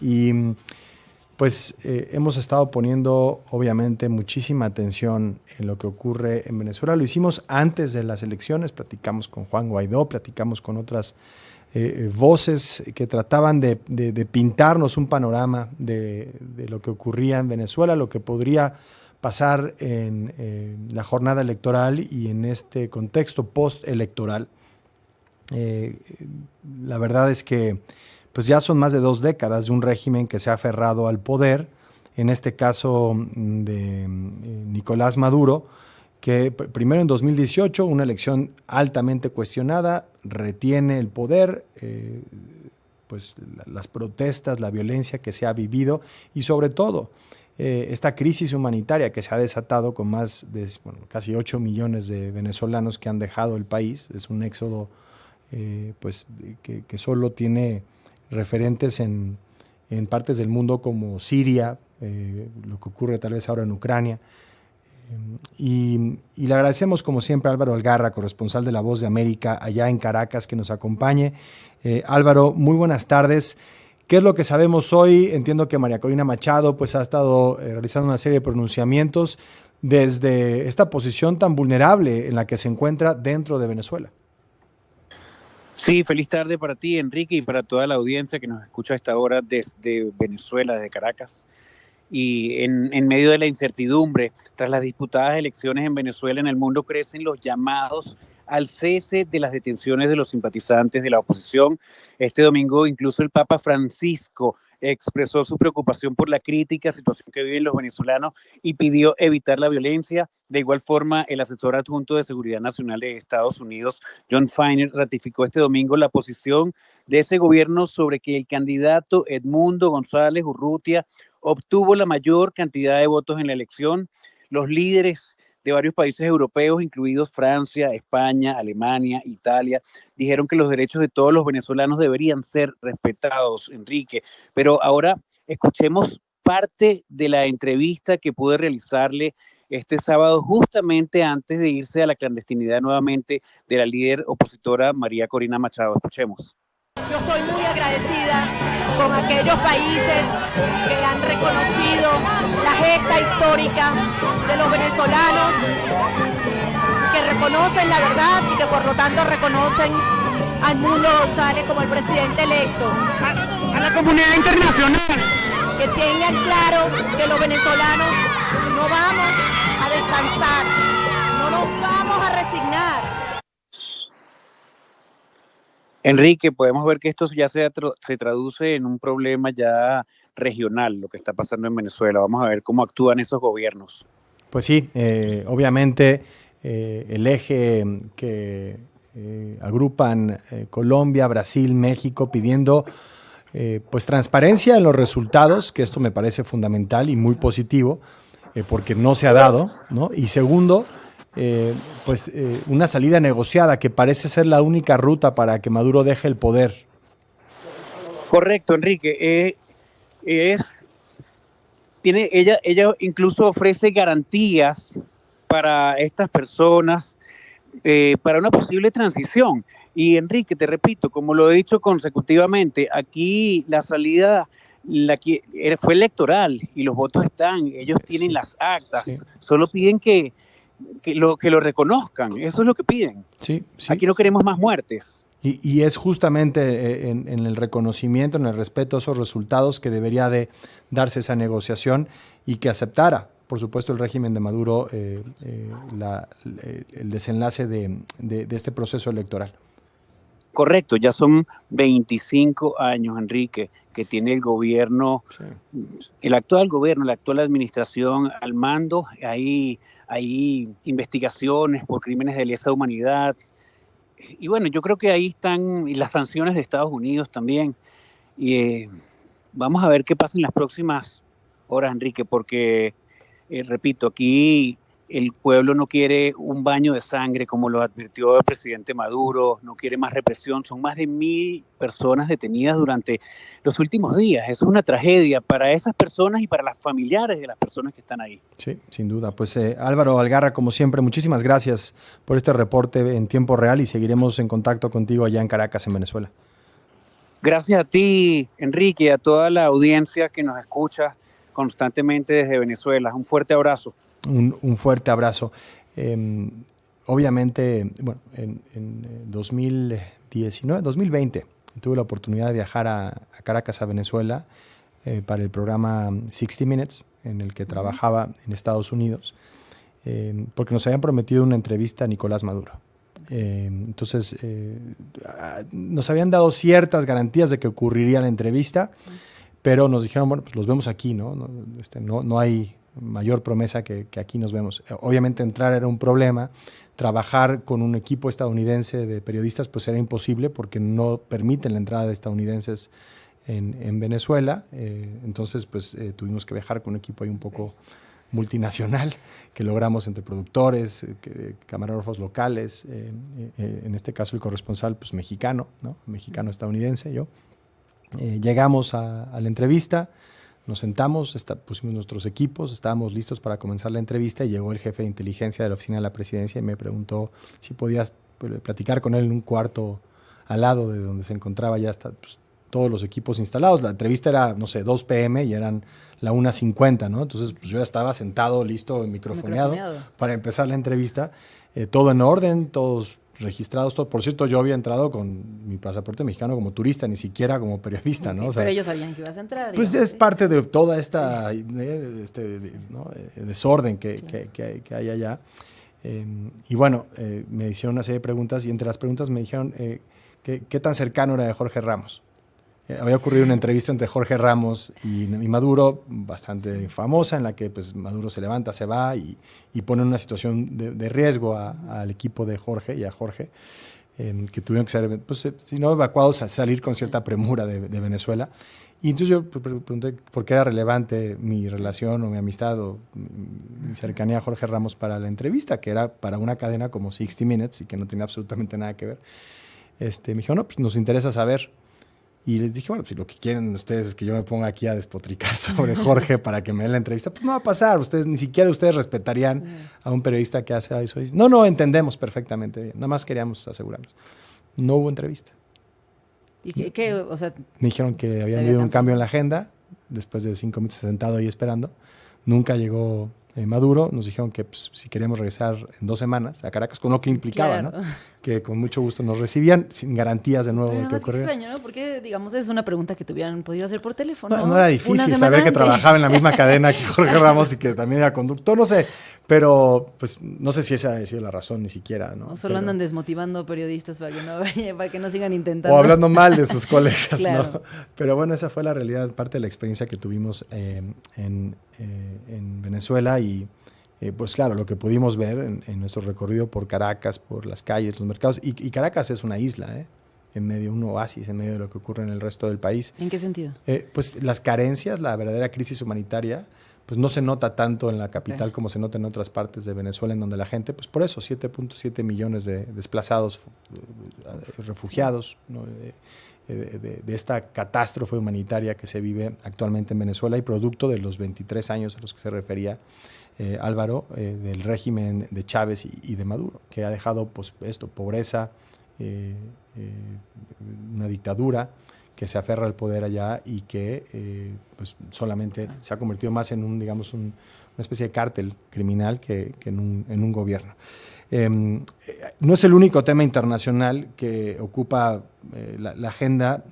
Y pues hemos estado poniendo obviamente muchísima atención en lo que ocurre en Venezuela. Lo hicimos antes de las elecciones, platicamos con Juan Guaidó, platicamos con otras voces que trataban de pintarnos un panorama de lo que ocurría en Venezuela, lo que podría pasar en la jornada electoral y en este contexto postelectoral. La verdad es que pues ya son más de 2 décadas de un régimen que se ha aferrado al poder, en este caso de Nicolás Maduro, que primero en 2018, una elección altamente cuestionada, retiene el poder, pues las protestas, la violencia que se ha vivido y sobre todo esta crisis humanitaria que se ha desatado con más de casi 8 millones de venezolanos que han dejado el país. Es un éxodo pues que solo tiene referentes en partes del mundo como Siria, lo que ocurre tal vez ahora en Ucrania. Y le agradecemos como siempre a Álvaro Algarra, corresponsal de La Voz de América allá en Caracas, que nos acompañe. Álvaro, muy buenas tardes. ¿Qué es lo que sabemos hoy? Entiendo que María Corina Machado pues, ha estado realizando una serie de pronunciamientos desde esta posición tan vulnerable en la que se encuentra dentro de Venezuela. Sí, feliz tarde para ti, Enrique, y para toda la audiencia que nos escucha a esta hora desde Venezuela, desde Caracas. Y en medio de la incertidumbre, tras las disputadas elecciones en Venezuela, en el mundo crecen los llamados al cese de las detenciones de los simpatizantes de la oposición. Este domingo incluso el Papa Francisco expresó su preocupación por la crítica situación que viven los venezolanos y pidió evitar la violencia. De igual forma, el asesor adjunto de Seguridad Nacional de Estados Unidos, John Feiner, ratificó este domingo la posición de ese gobierno sobre que el candidato Edmundo González Urrutia obtuvo la mayor cantidad de votos en la elección. Los líderes de varios países europeos, incluidos Francia, España, Alemania, Italia, dijeron que los derechos de todos los venezolanos deberían ser respetados, Enrique. Pero ahora escuchemos parte de la entrevista que pude realizarle este sábado, justamente antes de irse a la clandestinidad nuevamente, de la líder opositora María Corina Machado. Escuchemos. Yo estoy muy agradecida con aquellos países que han reconocido la gesta histórica de los venezolanos, que reconocen la verdad y que por lo tanto reconocen a Edmundo González como el presidente electo. A la comunidad internacional. Que tengan claro que los venezolanos no vamos a descansar, no nos vamos a resignar. Enrique, podemos ver que esto ya se traduce en un problema ya regional, lo que está pasando en Venezuela. Vamos a ver cómo actúan esos gobiernos. Pues sí, obviamente el eje que agrupan Colombia, Brasil, México, pidiendo pues transparencia en los resultados, que esto me parece fundamental y muy positivo, porque no se ha dado, ¿no? Y segundo, una salida negociada que parece ser la única ruta para que Maduro deje el poder. Correcto, Enrique. Ella incluso ofrece garantías para estas personas para una posible transición. Y Enrique, te repito, como lo he dicho consecutivamente, aquí la salida fue electoral y los votos están, ellos tienen las actas, solo piden que lo reconozcan, eso es lo que piden. Sí. Aquí no queremos más muertes. Y es justamente en el reconocimiento, en el respeto a esos resultados que debería de darse esa negociación y que aceptara, por supuesto, el régimen de Maduro el desenlace de este proceso electoral. Correcto, ya son 25 años, Enrique, que tiene el gobierno, el actual gobierno, la actual administración al mando. Hay investigaciones por crímenes de lesa humanidad. Y bueno, yo creo que ahí están las sanciones de Estados Unidos también. Y vamos a ver qué pasa en las próximas horas, Enrique, porque, repito, aquí el pueblo no quiere un baño de sangre, como lo advirtió el presidente Maduro, no quiere más represión. Son más de 1.000 personas detenidas durante los últimos días. Eso es una tragedia para esas personas y para las familiares de las personas que están ahí. Sí, sin duda. Pues Álvaro Algarra, como siempre, muchísimas gracias por este reporte en tiempo real y seguiremos en contacto contigo allá en Caracas, en Venezuela. Gracias a ti, Enrique, y a toda la audiencia que nos escucha constantemente desde Venezuela. Un fuerte abrazo. Un fuerte abrazo. Obviamente, bueno, en 2020, tuve la oportunidad de viajar a Caracas, a Venezuela, para el programa 60 Minutes, en el que trabajaba en Estados Unidos, porque nos habían prometido una entrevista a Nicolás Maduro. Entonces, nos habían dado ciertas garantías de que ocurriría la entrevista, pero nos dijeron, bueno, pues los vemos aquí, ¿no? No hay mayor promesa que aquí nos vemos. Obviamente entrar era un problema, trabajar con un equipo estadounidense de periodistas pues era imposible porque no permiten la entrada de estadounidenses en Venezuela, entonces pues tuvimos que viajar con un equipo ahí un poco multinacional que logramos entre productores, camarógrafos locales, en este caso el corresponsal pues mexicano, ¿no? Mexicano-estadounidense, yo. Llegamos a la entrevista, nos sentamos, pusimos nuestros equipos, estábamos listos para comenzar la entrevista y llegó el jefe de inteligencia de la oficina de la presidencia y me preguntó si podías platicar con él en un cuarto al lado de donde se encontraba ya hasta pues, todos los equipos instalados. La entrevista era, no sé, 2 p.m. y eran la 1:50, ¿no? Entonces pues, yo ya estaba sentado, listo, microfoneado para empezar la entrevista. Todo en orden, todos registrados, todo. Por cierto, yo había entrado con mi pasaporte mexicano como turista, ni siquiera como periodista, ¿no? Okay, o sea, pero ellos sabían que ibas a entrar. Pues digamos, es parte de toda esta ¿no? desorden que hay allá. Y bueno, me hicieron una serie de preguntas y entre las preguntas me dijeron ¿qué tan cercano era de Jorge Ramos? Había ocurrido una entrevista entre Jorge Ramos y Maduro, bastante famosa, en la que pues, Maduro se levanta, se va y pone en una situación de riesgo al equipo de Jorge y a Jorge, que tuvieron que ser, pues, si no evacuados, a salir con cierta premura de Venezuela. Y entonces yo pregunté por qué era relevante mi relación o mi amistad o mi cercanía a Jorge Ramos para la entrevista, que era para una cadena como 60 Minutes y que no tenía absolutamente nada que ver. Me dijo, no, pues nos interesa saber. Y les dije, bueno, si lo que quieren ustedes es que yo me ponga aquí a despotricar sobre Jorge para que me den la entrevista, pues no va a pasar. Ni siquiera ustedes respetarían a un periodista que hace eso. No, entendemos perfectamente bien. Nada más queríamos asegurarnos. No hubo entrevista. ¿Y qué o sea, me dijeron que había habido un cambio en la agenda, después de 5 minutos sentado ahí esperando. Nunca llegó Maduro. Nos dijeron que pues, si queríamos regresar en 2 semanas a Caracas, con lo que implicaba, claro, ¿no? Que con mucho gusto nos recibían, sin garantías de nuevo pero de que ocurriera. Es extraño, ¿no? Porque, digamos, es una pregunta que tuvieran podido hacer por teléfono. No era difícil saber que trabajaba en la misma cadena que Jorge Ramos y que también era conductor, no sé, pero pues no sé si esa ha sido la razón ni siquiera, ¿no? O solo andan desmotivando periodistas para que no sigan intentando. O hablando mal de sus colegas, claro. ¿no? Pero bueno, esa fue la realidad, parte de la experiencia que tuvimos en Venezuela y pues claro, lo que pudimos ver en nuestro recorrido por Caracas, por las calles, los mercados, y Caracas es una isla, en medio, un oasis, en medio de lo que ocurre en el resto del país. ¿En qué sentido? Pues las carencias, la verdadera crisis humanitaria, pues no se nota tanto en la capital como se nota en otras partes de Venezuela, en donde la gente, pues por eso, 7.7 millones de desplazados, refugiados, ¿no? de esta catástrofe humanitaria que se vive actualmente en Venezuela y producto de los 23 años a los que se refería Álvaro, del régimen de Chávez y de Maduro, que ha dejado pues, pobreza, una dictadura que se aferra al poder allá y que pues solamente se ha convertido más en una especie de cártel criminal que en un gobierno. No es el único tema internacional que ocupa la agenda